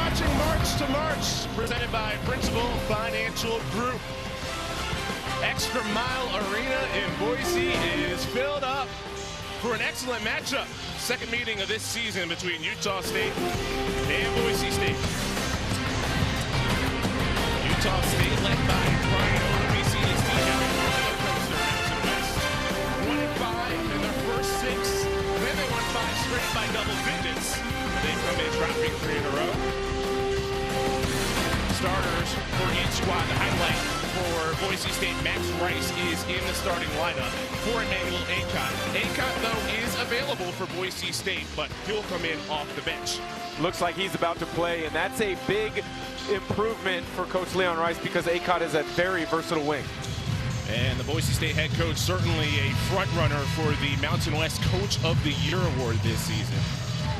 watching March to March, presented by Principal Financial Group. Extra Mile Arena in Boise is filled up for an excellent matchup. Second meeting of this season between Utah State and Boise State. Utah State led by Brian Orbe's team having roller coaster Mountain West. 1-5 in their first 6. Then they won 5 straight by double digits. They come in dropping 3 in a row. Starters for each squad. The highlight for Boise State, Max Rice is in the starting lineup for Emmanuel Acott. Acott, though, is available for Boise State, but he'll come in off the bench. Looks like he's about to play, and that's a big improvement for Coach Leon Rice because Acott is a very versatile wing. And the Boise State head coach certainly a front runner for the Mountain West Coach of the Year award this season,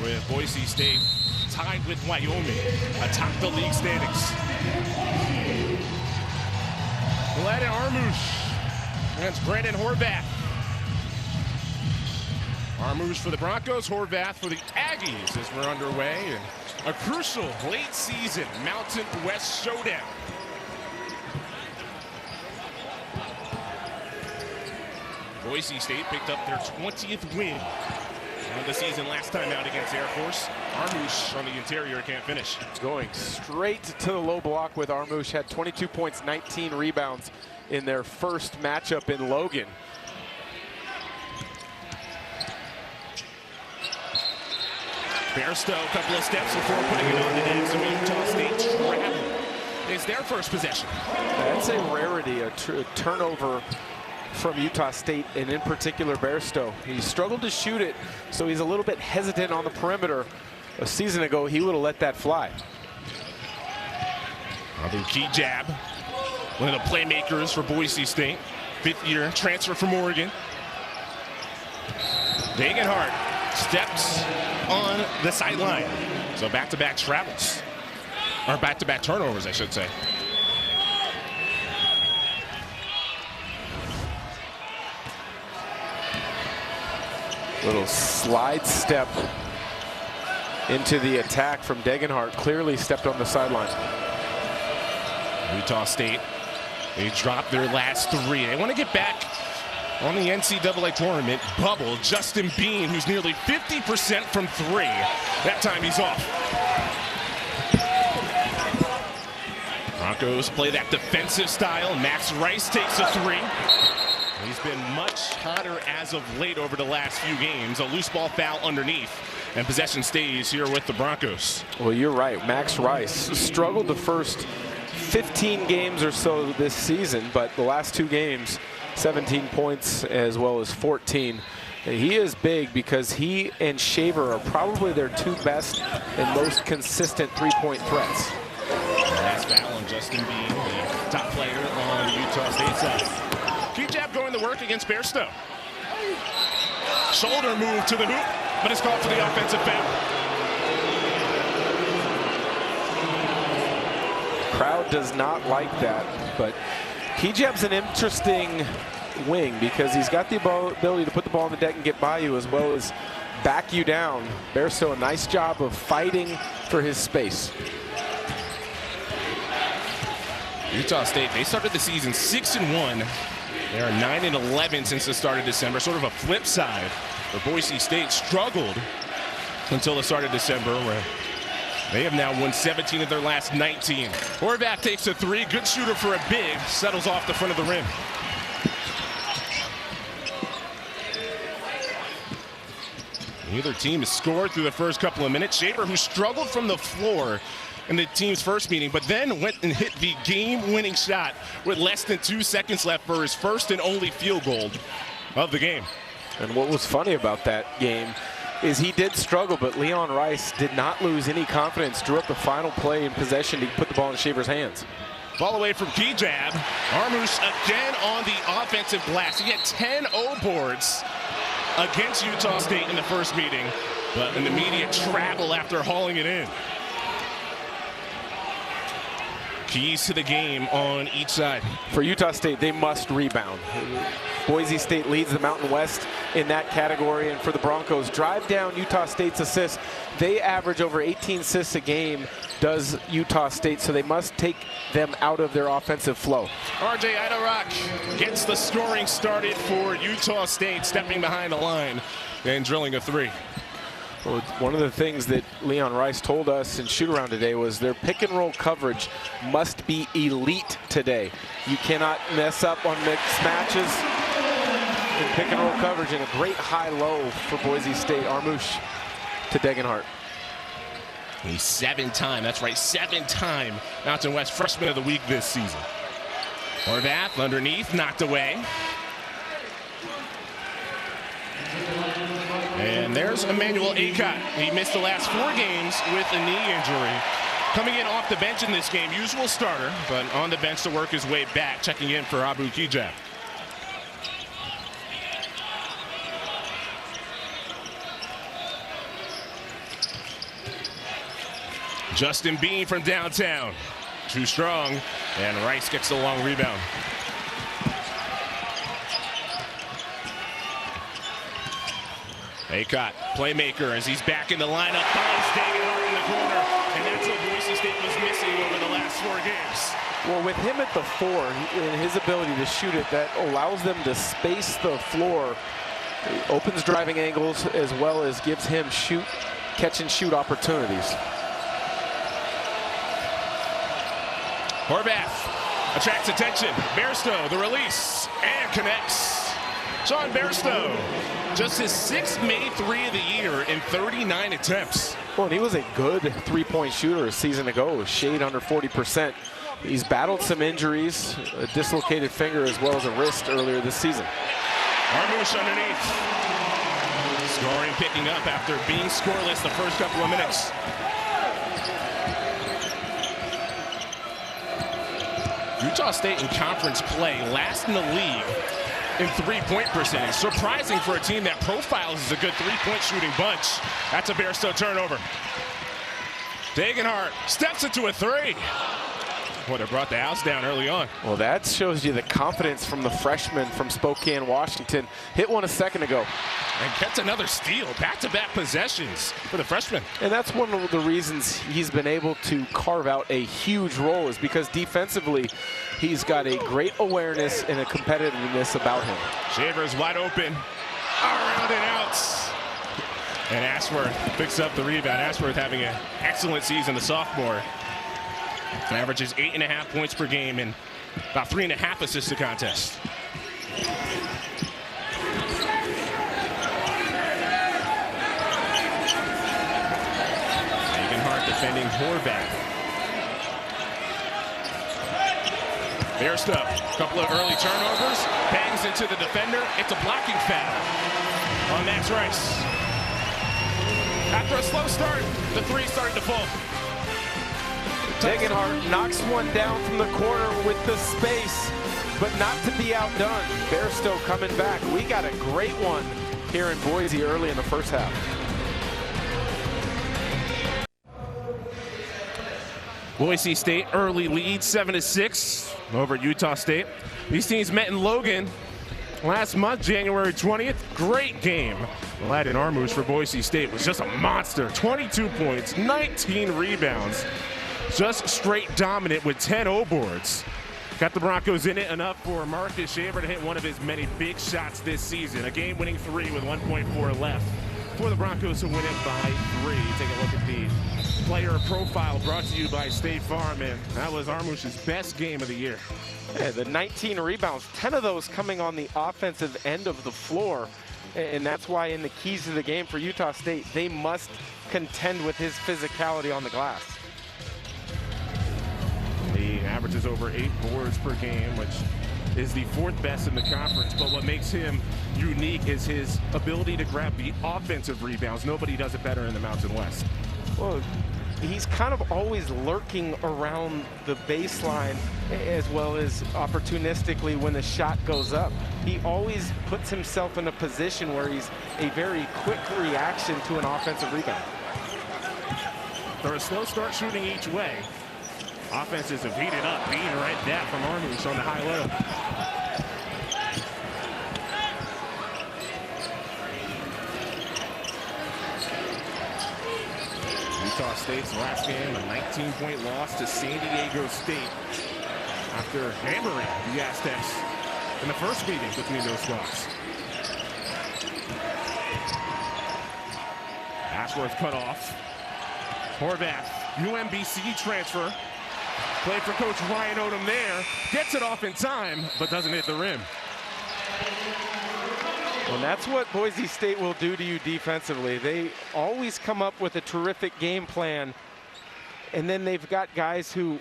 with Boise State tied with Wyoming atop the league standings. Gladden Armouche against Brandon Horvath. Armouche for the Broncos, Horvath for the Aggies as we're underway. And a crucial late season Mountain West showdown. Boise State picked up their 20th win of the season last time out against Air Force. Armouche on the interior can't finish. Going straight to the low block with Armouche. Had 22 points, 19 rebounds in their first matchup in Logan. Bairstow, a couple of steps before putting it on the net. So Utah State travel is their first possession. That's a rarity, a turnover from Utah State, and in particular Bairstow. He struggled to shoot it, so he's a little bit hesitant on the perimeter. A season ago, he would have let that fly. Another key jab. One of the playmakers for Boise State. 5th-year transfer from Oregon. Degenhardt steps on the sideline. So back-to-back travels. Or back-to-back turnovers, I should say. Little slide step into the attack from Degenhardt. Clearly stepped on the sideline. Utah State, they dropped their last 3. They want to get back on the NCAA tournament bubble. Justin Bean, who's nearly 50% from 3. That time he's off. Broncos play that defensive style. Max Rice takes a 3. He's been much hotter as of late over the last few games. A loose ball foul underneath, and possession stays here with the Broncos. Well, you're right. Max Rice struggled the first 15 games or so this season, but the last 2 games, 17 points as well as 14. And he is big because he and Shaver are probably their 2 best and most consistent three-point threats. Last foul on Justin Bean, the top player on the Utah State side. Key jab going to work against Bairstow. Shoulder move to the hoop, but it's called for the offensive foul. Crowd does not like that, but Kejab's an interesting wing because he's got the ability to put the ball on the deck and get by you as well as back you down. Bairstow, a nice job of fighting for his space. Utah State, they started the season 6-1. They are 9-11 since the start of December. Sort of a flip side where Boise State struggled until the start of December, where they have now won 17 of their last 19. Horvath takes a 3. Good shooter for a big. Settles off the front of the rim. Neither team has scored through the first couple of minutes. Shaver, who struggled from the floor in the team's first meeting, but then went and hit the game-winning shot with less than 2 seconds left for his first and only field goal of the game. And what was funny about that game is he did struggle, but Leon Rice did not lose any confidence, drew up the final play in possession to put the ball in Shaver's hands. Ball away from key jab. Armouche again on the offensive glass. He had 10 O-boards against Utah State in the first meeting, but an immediate travel after hauling it in. Keys to the game on each side. For Utah State, they must rebound. Boise State leads the Mountain West in that category. And for the Broncos, drive down Utah State's assists. They average over 18 assists a game, does Utah State, so they must take them out of their offensive flow. RJ Idarock gets the scoring started for Utah State, stepping behind the line and drilling a three. Well, one of the things that Leon Rice told us in shoot-around today was their pick-and-roll coverage must be elite today. You cannot mess up on mixed matches in pick-and-roll coverage, and a great high-low for Boise State. Armouche to Degenhart. He's seven-time Mountain West Freshman of the Week this season. Horvath underneath, knocked away. And there's Emmanuel Acott. He missed the last 4 games with a knee injury. Coming in off the bench in this game, usual starter, but on the bench to work his way back, checking in for Abu Kijab. Justin Bean from downtown. Too strong, and Rice gets the long rebound. Acott, playmaker, as he's back in the lineup, finds Degenhart in the corner, and that's what Boise State was missing over the last 4 games. Well, with him at the 4 and his ability to shoot it, that allows them to space the floor. It opens driving angles as well as gives him catch and shoot opportunities. Horvath attracts attention. Bairstow, the release, and connects. Sean Bairstow, just his 6th made 3 of the year in 39 attempts. Well, and he was a good three-point shooter a season ago, shade under 40%. He's battled some injuries, a dislocated finger as well as a wrist earlier this season. Armouche underneath. Scoring picking up after being scoreless the first couple of minutes. Utah State in conference play last in the league in 3-point percentage. Surprising for a team that profiles as a good 3-point shooting bunch. That's a Bairstow turnover. Degenhart steps into a 3. Would have brought the house down early on. Well, that shows you the confidence from the freshman from Spokane, Washington. Hit one a second ago. And gets another steal. Back-to-back possessions for the freshman. And that's one of the reasons he's been able to carve out a huge role, is because defensively, he's got a great awareness and a competitiveness about him. Shaver's wide open. Around and out. And Ashworth picks up the rebound. Ashworth having an excellent season, the sophomore. Averages 8.5 points per game and about 3.5 assists a contest. Degenhart defending Horvath. Bairstow, a couple of early turnovers, bangs into the defender. It's a blocking foul on Max Rice. After a slow start, the 3 started to fall. Degenhart knocks one down from the corner with the space, but not to be outdone. Bairstow coming back. We got a great one here in Boise early in the first half. Boise State early lead, 7-6 over Utah State. These teams met in Logan last month, January 20th. Great game. Ladin Armouche for Boise State was just a monster. 22 points, 19 rebounds. Just straight dominant with 10 O-boards. Got the Broncos in it enough for Marcus Shaver to hit one of his many big shots this season. A game-winning 3 with 1.4 left for the Broncos to win it by 3. Take a look at the player profile brought to you by State Farm, and that was Armouche's best game of the year. Yeah, the 19 rebounds, 10 of those coming on the offensive end of the floor. And that's why in the keys to the game for Utah State, they must contend with his physicality on the glass. He averages over 8 boards per game, which is the 4th best in the conference. But what makes him unique is his ability to grab the offensive rebounds. Nobody does it better in the Mountain West. Well, he's kind of always lurking around the baseline, as well as opportunistically when the shot goes up. He always puts himself in a position where he's a very quick reaction to an offensive rebound. For a slow start shooting each way, offenses have heated up. Being right there from Armouche on the high low. State's last game, a 19-point loss to San Diego State after hammering the Aztecs in the first meeting between those squads. Ashworth cut off. Horvath, UMBC transfer. Played for Coach Ryan Odom there. Gets it off in time, but doesn't hit the rim. And that's what Boise State will do to you defensively. They always come up with a terrific game plan, and then they've got guys who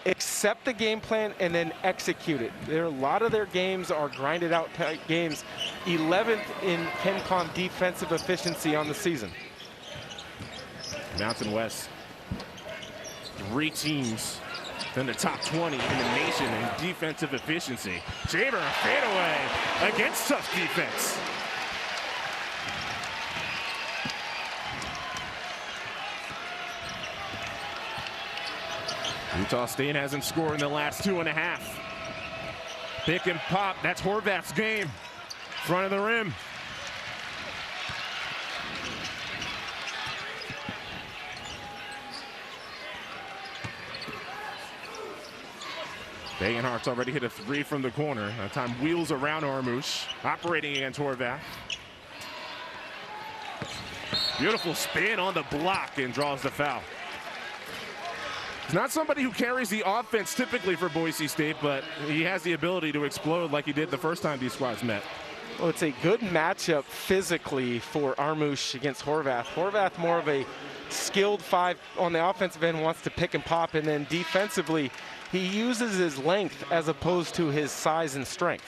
accept the game plan and then execute it. A lot of their games are grinded out tight games. 11th in KenCom defensive efficiency on the season. Mountain West, 3 teams in the top 20 in the nation in defensive efficiency. Jaber, a fadeaway against tough defense. Utah State hasn't scored in the last 2.5. Pick and pop, that's Horvath's game. Front of the rim. Degenhardt's already hit a 3 from the corner. That time wheels around Armouche, operating against Horvath. Beautiful spin on the block and draws the foul. He's not somebody who carries the offense typically for Boise State, but he has the ability to explode like he did the first time these squads met. Well, it's a good matchup physically for Armouche against Horvath. Horvath more of a skilled 5 on the offensive end, wants to pick and pop, and then defensively, he uses his length as opposed to his size and strength.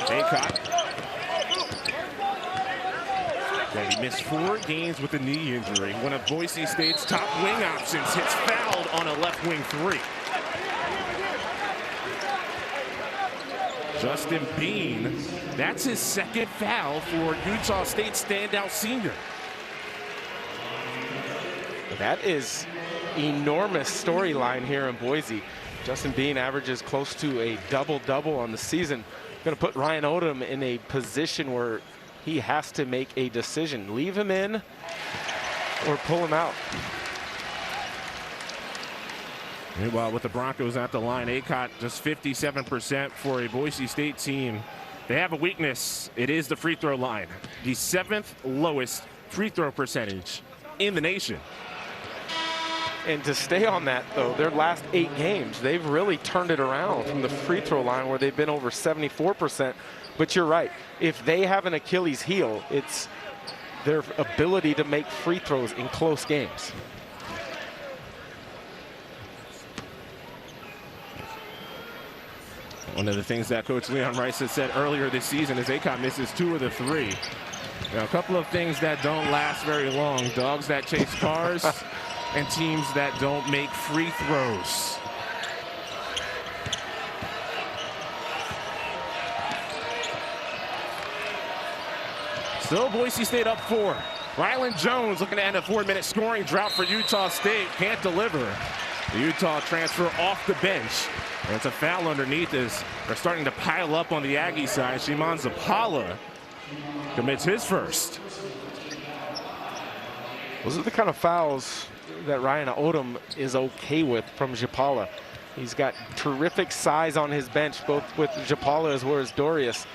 Aycock. Yeah, he missed 4 games with a knee injury. One of Boise State's top wing options hits fouled on a left wing 3. Justin Bean, that's his 2nd foul for Utah State standout senior. That is enormous storyline here in Boise. Justin Bean averages close to a double-double on the season. Going to put Ryan Odom in a position where he has to make a decision. Leave him in or pull him out. Meanwhile, with the Broncos at the line, Aycock just 57% for a Boise State team. They have a weakness. It is the free throw line. The 7th lowest free throw percentage in the nation. And to stay on that, though, their last 8 games, they've really turned it around from the free throw line where they've been over 74%. But you're right. If they have an Achilles heel, it's their ability to make free throws in close games. One of the things that Coach Leon Rice has said earlier this season is Aycock misses 2 of the 3. Now, a couple of things that don't last very long. Dogs that chase cars and teams that don't make free throws. Still Boise State up 4. Rylan Jones looking to end a 4-minute scoring drought for Utah State. Can't deliver. The Utah transfer off the bench. And it's a foul underneath as they're starting to pile up on the Aggie side. Shimon Zapala commits his first. Those are the kind of fouls that Ryan Odom is okay with from Zapala. He's got terrific size on his bench, both with Zapala as well as Dorius.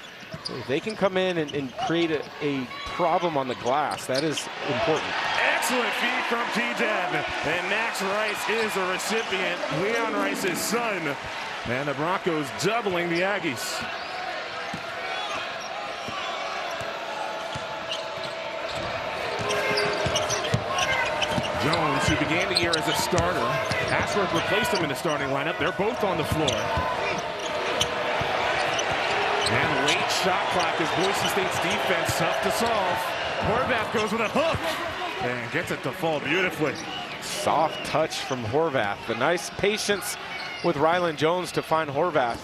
If they can come in and create a problem on the glass, that is important. Excellent feed from T-Deb. And Max Rice is a recipient, Leon Rice's son. And the Broncos doubling the Aggies. Jones, who began the year as a starter. Ashworth replaced him in the starting lineup. They're both on the floor. And late shot clock as Boise State's defense tough to solve. Horvath goes with a hook and gets it to fall beautifully. Soft touch from Horvath. The nice patience with Rylan Jones to find Horvath.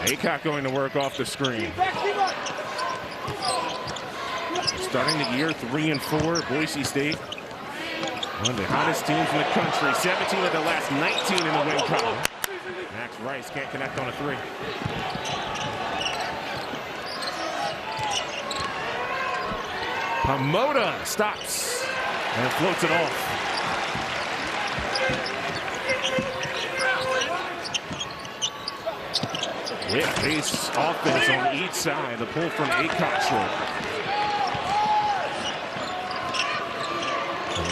Aycock going to work off the screen. Starting the year 3 and 4, Boise State One of the hottest teams in the country. 17 of the last 19 in the win column. Max Rice can't connect on a three. Hamoda stops and floats it off. With base offense on each side. The pull from Aycock short.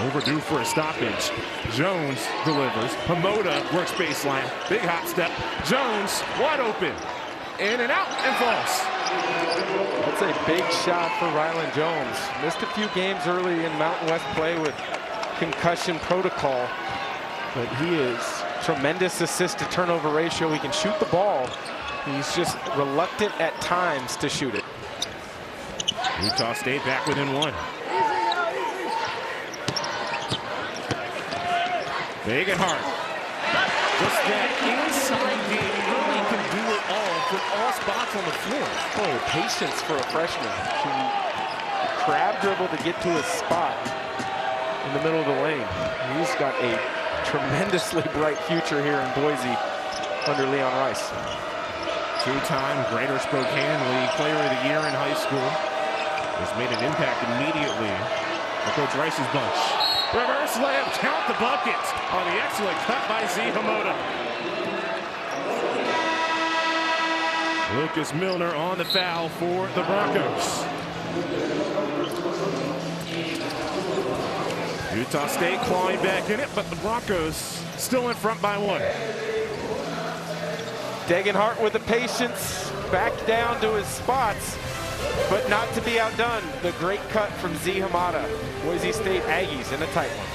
Overdue for a stoppage. Jones delivers. Hamoda works baseline. Big hop step. Jones wide open. In and out and falls. That's a big shot for Rylan Jones. Missed a few games early in Mountain West play with concussion protocol. But he is tremendous assist to turnover ratio. He can shoot the ball. He's just reluctant at times to shoot it. Utah State back within one. Big and hard. Just that inside game, really can do it all from all spots on the floor. Oh, patience for a freshman. Can crab dribble to get to his spot in the middle of the lane. He's got a tremendously bright future here in Boise under Leon Rice. Two-time Greater Spokane League Player of the Year in high school. Has made an impact immediately for Coach Rice's bunch. Reverse layup, count the bucket on the excellent cut by Z Hamoda. Lucas Milner on the foul for the Broncos. Utah State clawing back in it, but the Broncos still in front by one. Degenhart with the patience, back down to his spots, but not to be outdone. The great cut from Z Hamoda. Boise State Aggies in a tight one.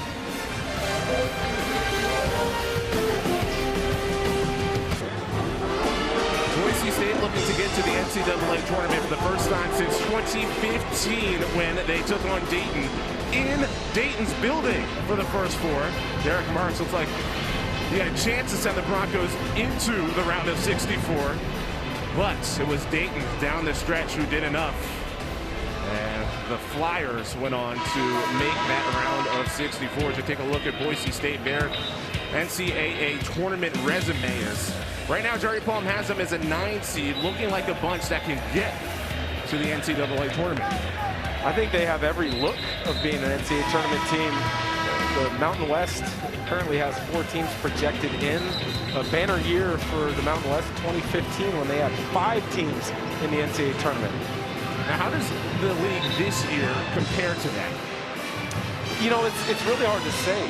Boise State looking to get to the NCAA tournament for the first time since 2015 when they took on Dayton in Dayton's building for the first four. Derek Marks looks like he had a chance to send the Broncos into the round of 64. But it was Dayton down the stretch who did enough. And the Flyers went on to make that round of 64. To take a look at Boise State, their NCAA tournament resume is. Right now, Jerry Palm has them as a 9 seed, looking like a bunch that can get to the NCAA tournament. I think they have every look of being an NCAA tournament team. The Mountain West currently has 4 teams projected in. A banner year for the Mountain West 2015 when they had 5 teams in the NCAA tournament. Now, how does the league this year compare to that? You know, it's really hard to say,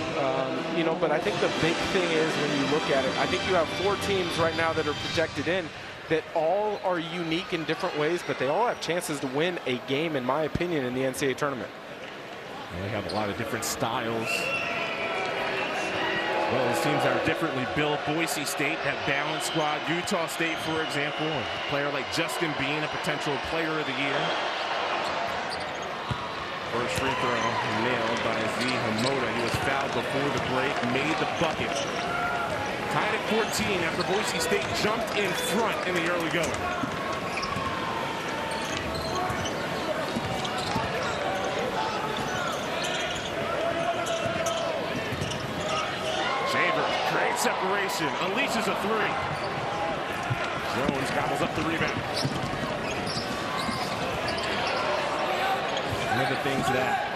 you know, but I think the big thing is when you look at it, I think you have 4 teams right now that are projected in that all are unique in different ways, but they all have chances to win a game, in my opinion, in the NCAA tournament. They have a lot of different styles. Well, those teams are differently built. Boise State, that balanced squad. Utah State, for example, a player like Justin Bean, a potential player of the year. First free throw nailed by Z Hamoda. He was fouled before the break, made the bucket. Tied at 14 after Boise State jumped in front in the early going. Great separation, unleashes a 3. Jones gobbles up the rebound. One of the things that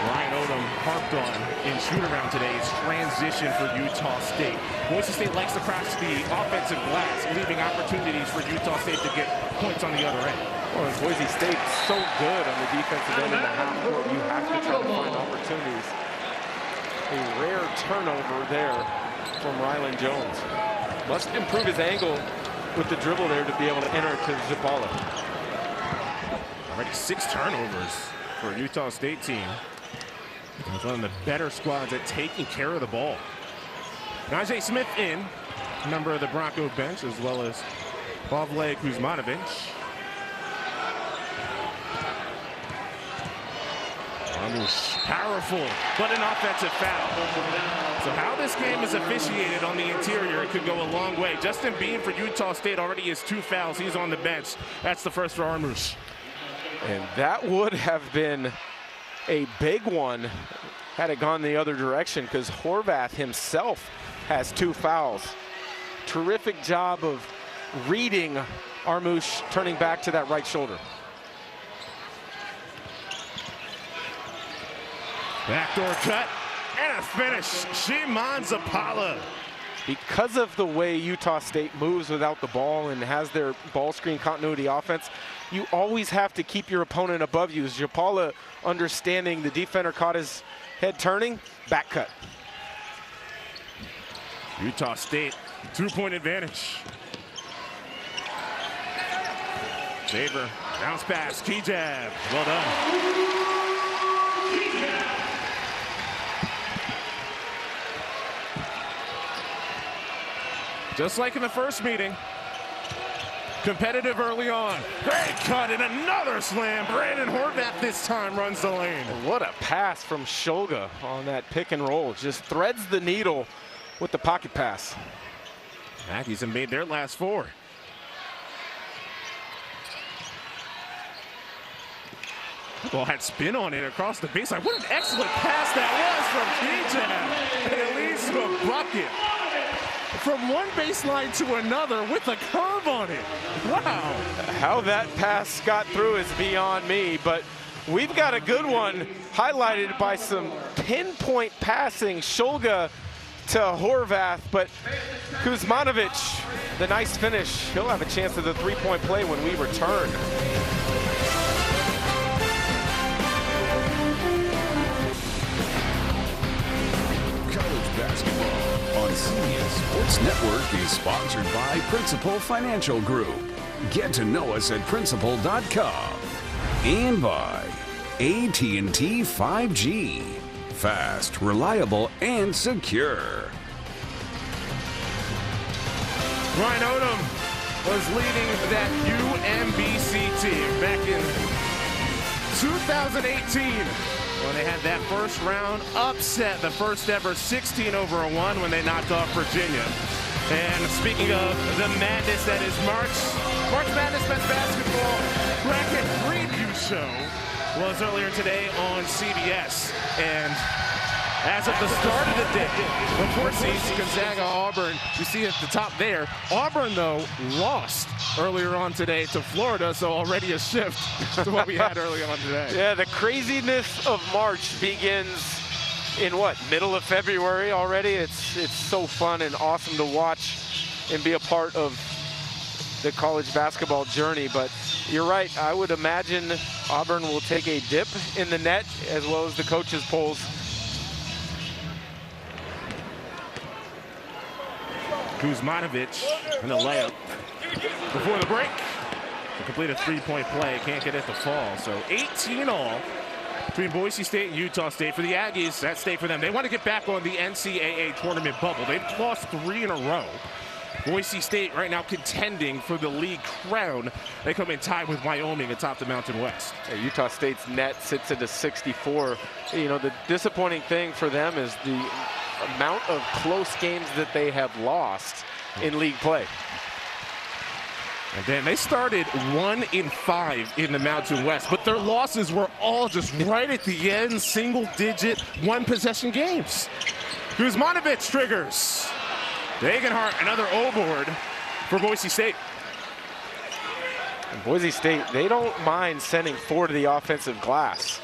Ryan Odom harped on in shoot-around today is transition for Utah State. Boise State likes to crash the offensive glass, leaving opportunities for Utah State to get points on the other end. Well, Boise State's so good on the defensive end in the half court, you have to try to find opportunities. A rare turnover there from Rylan Jones. Must improve his angle with the dribble there to be able to enter to Zapala. Already 6 turnovers for a Utah State team. It's one of the better squads at taking care of the ball. Najee Smith in, member of the Bronco bench, as well as Pavle Kuzmanovic. Powerful, but an offensive foul. So how this game is officiated on the interior, it could go a long way. Justin Bean for Utah State already has 2 fouls. He's on the bench. That's the first for Armouche. And that would have been a big one had it gone the other direction, because Horvath himself has 2 fouls. Terrific job of reading Armouche turning back to that right shoulder. Backdoor cut and a finish. Shimon Zapala. Because of the way Utah State moves without the ball and has their ball screen continuity offense, you always have to keep your opponent above you. Zapala, understanding the defender caught his head turning, back cut. Utah State, 2-point advantage. Shaver, bounce pass, key jab. Well done. Just like in the first meeting, competitive early on. Great cut and another slam. Brandon Horvath this time runs the lane. What a pass from Shulga on that pick and roll. Just threads the needle with the pocket pass. Aggies have made their last 4. Ball had spin on it across the baseline. What an excellent pass that was from Kijab. At least a bucket. From one baseline to another with a curve on it. Wow. How that pass got through is beyond me, but we've got a good one highlighted by some pinpoint passing. Shulga to Horvath, but Kuzmanovic, the nice finish. He'll have a chance at the 3-point play when we return. College basketball on CBS Sports Network is sponsored by Principal Financial Group. Get to know us at Principal.com. And by AT&T 5G. Fast, reliable, and secure. Ryan Odom was leading that UMBC team back in 2018. When they had that first round upset, the first ever 16-1 when they knocked off Virginia. And speaking of the madness that is March Madness Men's Basketball Bracket Preview Show was earlier today on CBS. And as of the start of the day, before seeds Gonzaga, Auburn, you see at the top there. Auburn, though, lost earlier on today to Florida, so already a shift to what we had early on today. Yeah, the craziness of March begins in what, middle of February already? It's so fun and awesome to watch and be a part of the college basketball journey. But you're right, I would imagine Auburn will take a dip in the net as well as the coaches' polls. Kuzmanovic and a layup before the break to complete a 3-point play. Can't get it to fall. So 18 all between Boise State and Utah State. For the Aggies, that state for them. They want to get back on the NCAA tournament bubble. They've lost 3 in a row. Boise State right now contending for the league crown. They come in tied with Wyoming atop the Mountain West. Yeah, Utah State's net sits at a 64. You know, the disappointing thing for them is the amount of close games that they have lost in league play. And then they started 1-5 in the Mountain West, but their losses were all just right at the end, single-digit, one-possession games. Kuzmanovic triggers. Degenhart, another O-board for Boise State. And Boise State, they don't mind sending 4 to the offensive glass.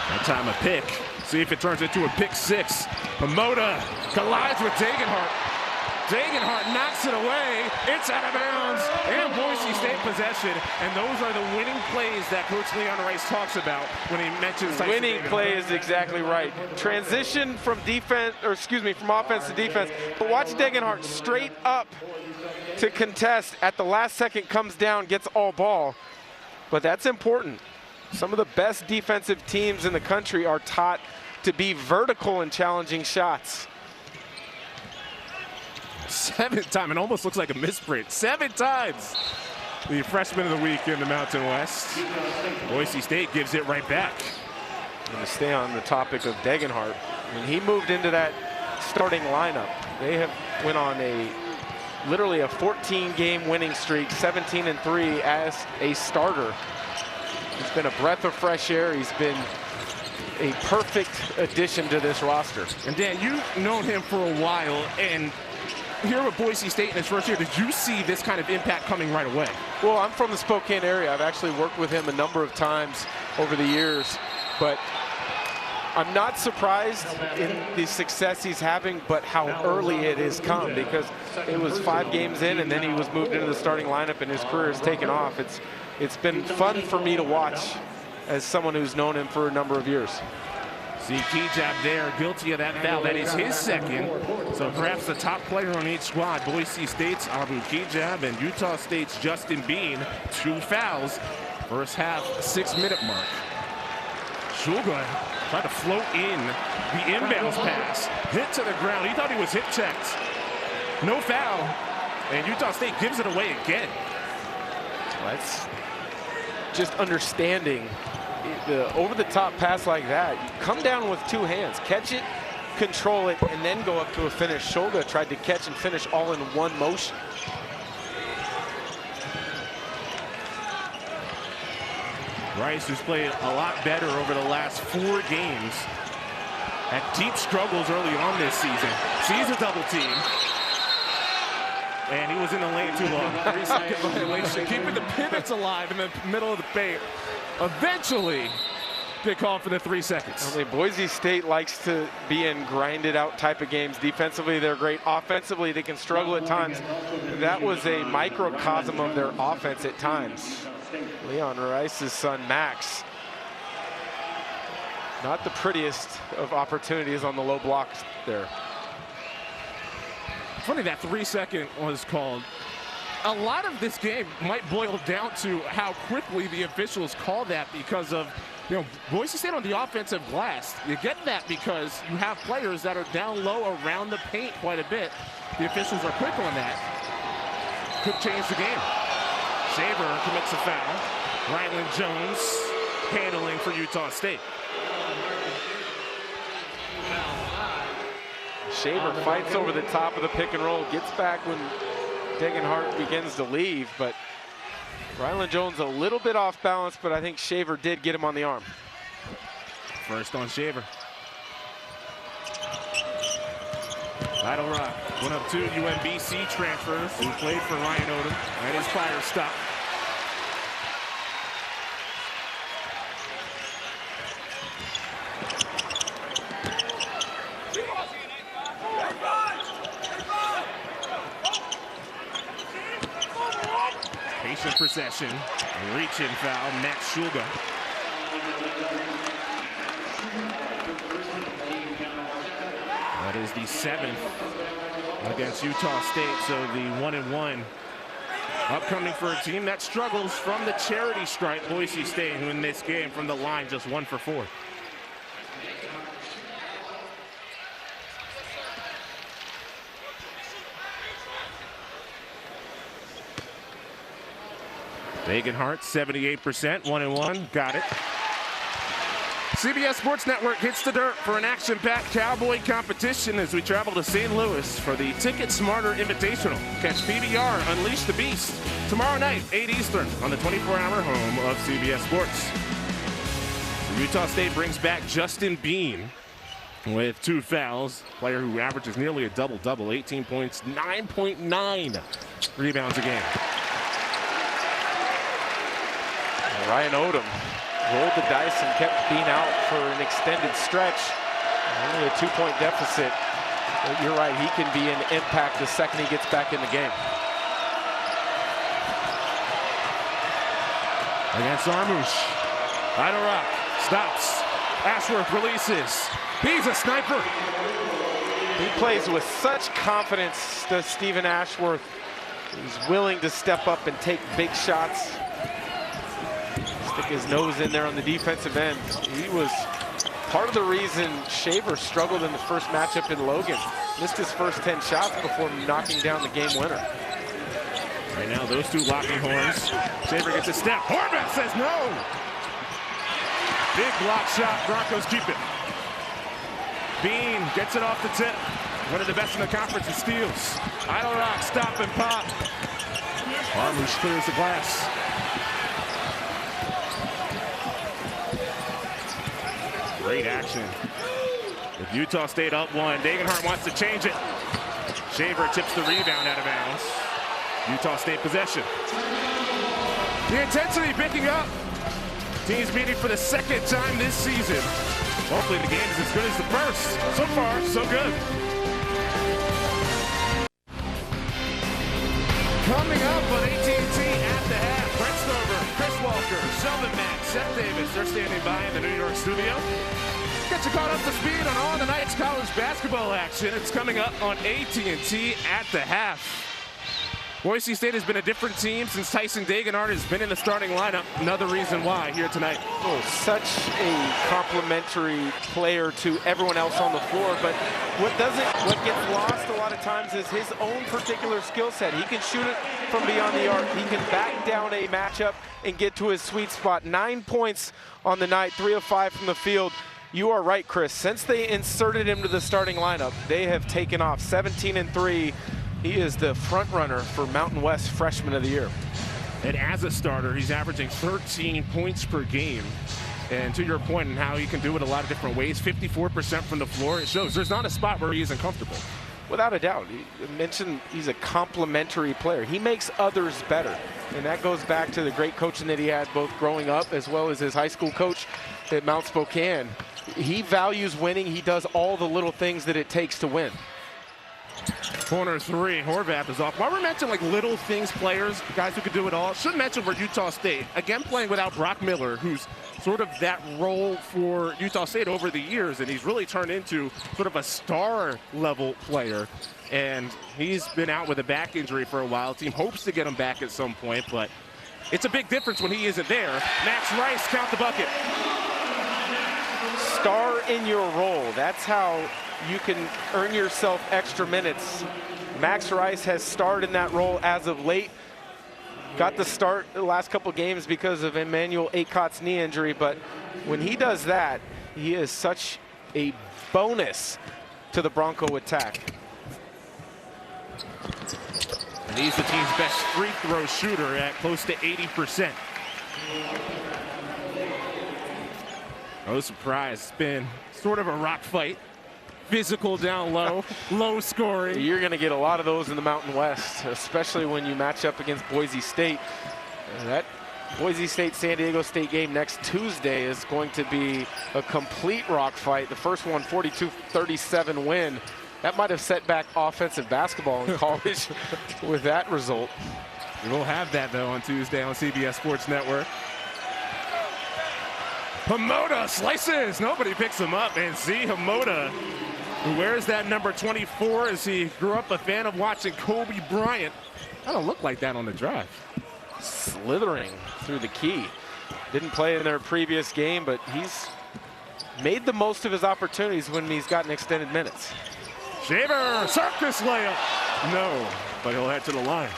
That time a pick. See if it turns into a pick 6. Pomoda collides with Degenhart. Degenhart knocks it away. It's out of bounds. And Boise State possession. And those are the winning plays that Coach Leon Rice talks about when he mentions winning play is exactly right. Transition from defense, or excuse me, from offense to defense. But watch Degenhart straight up to contest. At the last second comes down, gets all ball. But that's important. Some of the best defensive teams in the country are taught to be vertical in challenging shots. 7th time, it almost looks like a misprint. 7 times. The freshman of the week in the Mountain West. Boise State gives it right back. I'm going to stay on the topic of Degenhart. When he moved into that starting lineup, they have went on literally a 14-game winning streak, 17-3 as a starter. He's been a breath of fresh air. He's been a perfect addition to this roster. And Dan, you've known him for a while, and here with Boise State in his first year, did you see this kind of impact coming right away? Well, I'm from the Spokane area. I've actually worked with him a number of times over the years, but I'm not surprised in the success he's having, but how early it has come, because it was 5 games in and then he was moved into the starting lineup and his career has taken off. It's been fun for me to watch as someone who's known him for a number of years. See Kijab there, guilty of that foul. That is his second. So perhaps the top player on each squad, Boise State's Abu Kijab and Utah State's Justin Bean. 2 fouls. First half, 6-minute mark. Shulga tried to float in the inbounds pass. Hit to the ground. He thought he was hip checked. No foul. And Utah State gives it away again. That's just understanding the over-the-top pass like that. You come down with 2 hands, catch it, control it, and then go up to a finish. Shulga tried to catch and finish all in one motion. Rice, who's played a lot better over the last 4 games, had deep struggles early on this season. Sees a double team. And he was in the lane too long. 3-second violation, keeping the pivots alive in the middle of the paint. Eventually, they call for the 3 seconds. I mean, Boise State likes to be in grinded out type of games. Defensively, they're great. Offensively, they can struggle at times. That was a microcosm of their offense at times. Leon Rice's son, Max. Not the prettiest of opportunities on the low blocks there. Funny that 3-second was called. A lot of this game might boil down to how quickly the officials call that, because of, Boise State on the offensive glass. You get that because you have players that are down low around the paint quite a bit. The officials are quick on that. Could change the game. Shaver commits a foul. Ryland Jones handling for Utah State. Shaver fights over the top of the pick and roll, gets back when Degenhart begins to leave, but Ryland Jones a little bit off balance, but I think Shaver did get him on the arm. First on Shaver. Battle Rock, one of 2 UMBC transfers who played for Ryan Odom and his fire stop. Patient possession, reach-in foul, Max Shulga. That is the 7th against Utah State, so the 1-1 upcoming for a team that struggles from the charity stripe. Boise State, who in this game from the line just 1 for 4. Degenhart, 78%, 1-1, got it. CBS Sports Network hits the dirt for an action-packed Cowboy competition as we travel to St. Louis for the Ticket Smarter Invitational. Catch PBR Unleash the Beast tomorrow night, 8 Eastern, on the 24-hour home of CBS Sports. Utah State brings back Justin Bean with 2 fouls. Player who averages nearly a double-double, 18 points, 9.9 rebounds a game. Ryan Odom rolled the dice and kept Bean out for an extended stretch. Only a 2-point deficit. But you're right, he can be an impact the second he gets back in the game. Against Armouche. Idle Rock stops. Ashworth releases. He's a sniper. He plays with such confidence, does Stephen Ashworth. He's willing to step up and take big shots. Stick his nose in there on the defensive end. He was part of the reason Shaver struggled in the first matchup in Logan. Missed his first 10 shots before knocking down the game winner. Right now, those 2 locking horns. Shaver gets a step. Horvath says no. Big block shot. Broncos keep it. Bean gets it off the tip. One of the best in the conference in steals. Idle Rock, stop and pop. Armouche clears the glass. Great action. With Utah State up one, Degenhart wants to change it. Shaver tips the rebound out of bounds. Utah State possession. The intensity picking up. Teams meeting for the second time this season. Hopefully the game is as good as the first. So far, so good. Coming up on AT&T at the half, Brent Stover, Chris Walker, Sheldon Mack, Seth Davis, they're standing by in the New York studio. Get you caught up to speed on all tonight's college basketball action. It's coming up on AT&T at the half. Boise State has been a different team since Tyson Degenhart has been in the starting lineup. Another reason why here tonight. Oh, such a complimentary player to everyone else on the floor, but what gets lost a lot of times is his own particular skill set. He can shoot it from beyond the arc. He can back down a matchup and get to his sweet spot. 9 points on the night, 3 of 5 from the field. You are right, Chris. Since they inserted him to the starting lineup, they have taken off 17-3. He is the front runner for Mountain West Freshman of the Year. And as a starter, he's averaging 13 points per game. And to your point on how he can do it a lot of different ways, 54% from the floor, it shows there's not a spot where he isn't comfortable. Without a doubt. You mentioned he's a complimentary player. He makes others better. And that goes back to the great coaching that he had both growing up as well as his high school coach at Mount Spokane. He values winning. He does all the little things that it takes to win. Corner three, Horvath is off. While we're mentioning like little things players, guys who could do it all, should mention for Utah State, again playing without Brock Miller, who's sort of that role for Utah State over the years, and he's really turned into sort of a star level player. And he's been out with a back injury for a while. Team hopes to get him back at some point, but it's a big difference when he isn't there. Max Rice, count the bucket. Star in your role. That's how you can earn yourself extra minutes. Max Rice has starred in that role as of late. Got the start the last couple games because of Emmanuel Aycott's knee injury, but when he does that, he is such a bonus to the Bronco attack. And he's the team's best free throw shooter at close to 80%. No surprise, it's been sort of a rock fight. Physical down low, low scoring. You're going to get a lot of those in the Mountain West, especially when you match up against Boise State. That Boise State-San Diego State game next Tuesday is going to be a complete rock fight. The first one, 42-37 win. That might have set back offensive basketball in college with that result. We'll have that, though, on Tuesday on CBS Sports Network. Hamoda slices. Nobody picks him up. And see Hamoda, who wears that number 24 as he grew up a fan of watching Kobe Bryant. I don't look like that on the drive. Slithering through the key. Didn't play in their previous game, but he's made the most of his opportunities when he's gotten extended minutes. Shaver, circus layup. No, but he'll head to the line.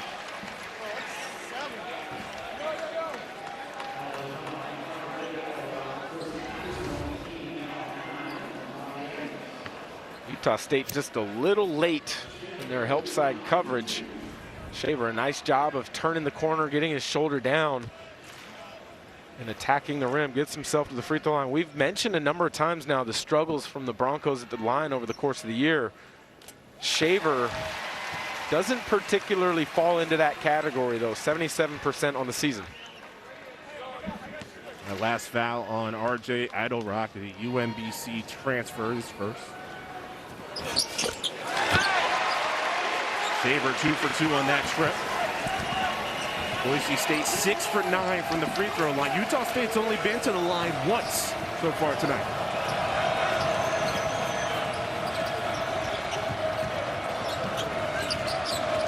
Utah State just a little late in their help side coverage. Shaver, a nice job of turning the corner, getting his shoulder down, and attacking the rim, gets himself to the free throw line. We've mentioned a number of times now the struggles from the Broncos at the line over the course of the year. Shaver doesn't particularly fall into that category, though. 77% on the season. The last foul on RJ Idlerock, the UMBC transfer, is first. Shaver 2 for 2 on that trip. Boise State 6 for 9 from the free throw line. Utah State's only been to the line once so far tonight.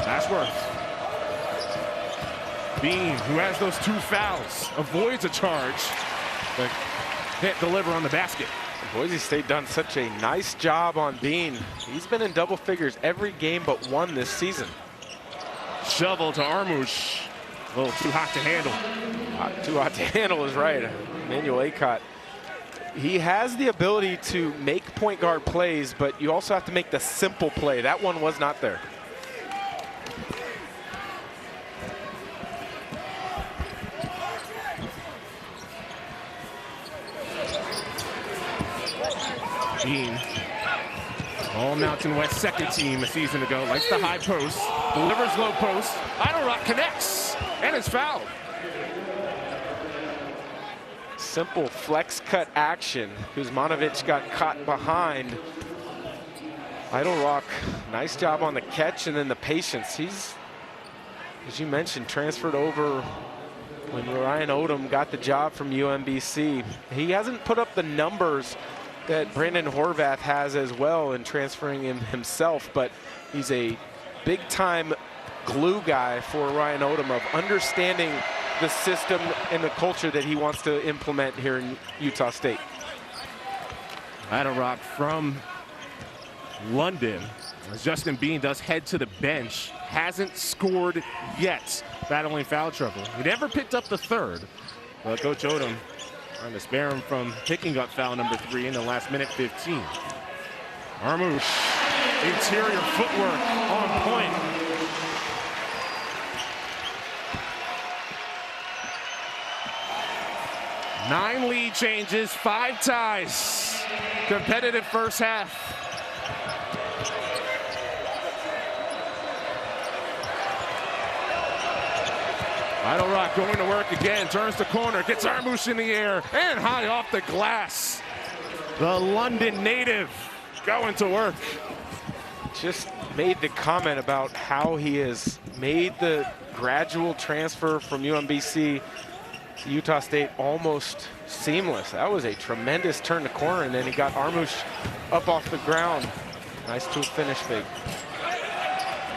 Ashworth. Bean, who has those 2 fouls, avoids a charge, but can't deliver on the basket. Boise State done such a nice job on Bean. He's been in double figures every game but one this season. Shovel to Armouche. A little too hot to handle. Too hot to handle is right. Emmanuel Aycott. He has the ability to make point guard plays, but you also have to make the simple play. That one was not there. Bean, all Mountain West second team a season ago, likes the high post, delivers low post. Idle Rock connects and is fouled. Simple flex cut action. Kuzmanovic got caught behind. Idle Rock, nice job on the catch and then the patience. He's, as you mentioned, transferred over when Ryan Odom got the job from UMBC. He hasn't put up the numbers that Brandon Horvath has as well in transferring him himself, but he's a big-time glue guy for Ryan Odom of understanding the system and the culture that he wants to implement here in Utah State. Idle Rock from London, as Justin Bean does head to the bench, hasn't scored yet, battling foul trouble. He never picked up the third, but Coach Odom trying to spare him from picking up foul number 3 in the last minute 15. Armouche, interior footwork on point. Nine lead changes, 5 ties. Competitive first half. Idle Rock going to work again, turns the corner, gets Armouche in the air, and high off the glass. The London native going to work. Just made the comment about how he has made the gradual transfer from UMBC to Utah State almost seamless. That was a tremendous turn to corner, and then he got Armouche up off the ground. Nice to finish fake.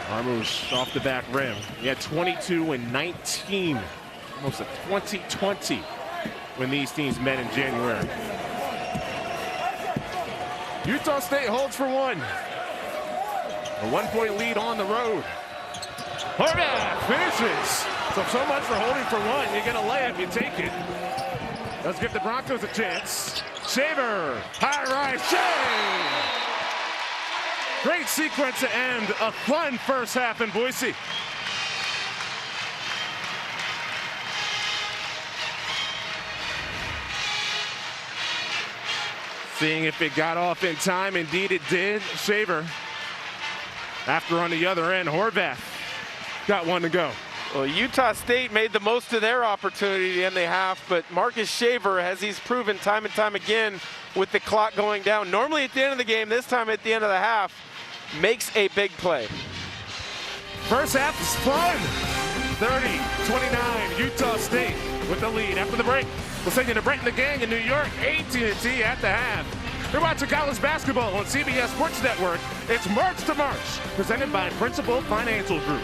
Armouche off the back rim. He had 22 and 19, almost a 20-20 when these teams met in January. Utah State holds for one. A 1-point lead on the road. Horvath finishes. So much for holding for one. You get a layup, you take it. Let's give the Broncos a chance. Shaver, high rise, Shea! Great sequence to end a fun first half in Boise. Seeing if it got off in time. Indeed it did. Shaver. After on the other end, Horvath got one to go. Well, Utah State made the most of their opportunity to end the half, but Marcus Shaver, as he's proven time and time again with the clock going down, normally at the end of the game, this time at the end of the half, makes a big play. First half is fun. 30-29, Utah State with the lead. After the break, we'll send you to Brent and the gang in New York, AT&T at the half. You're watching college basketball on CBS Sports Network. It's March to March, presented by Principal Financial Group.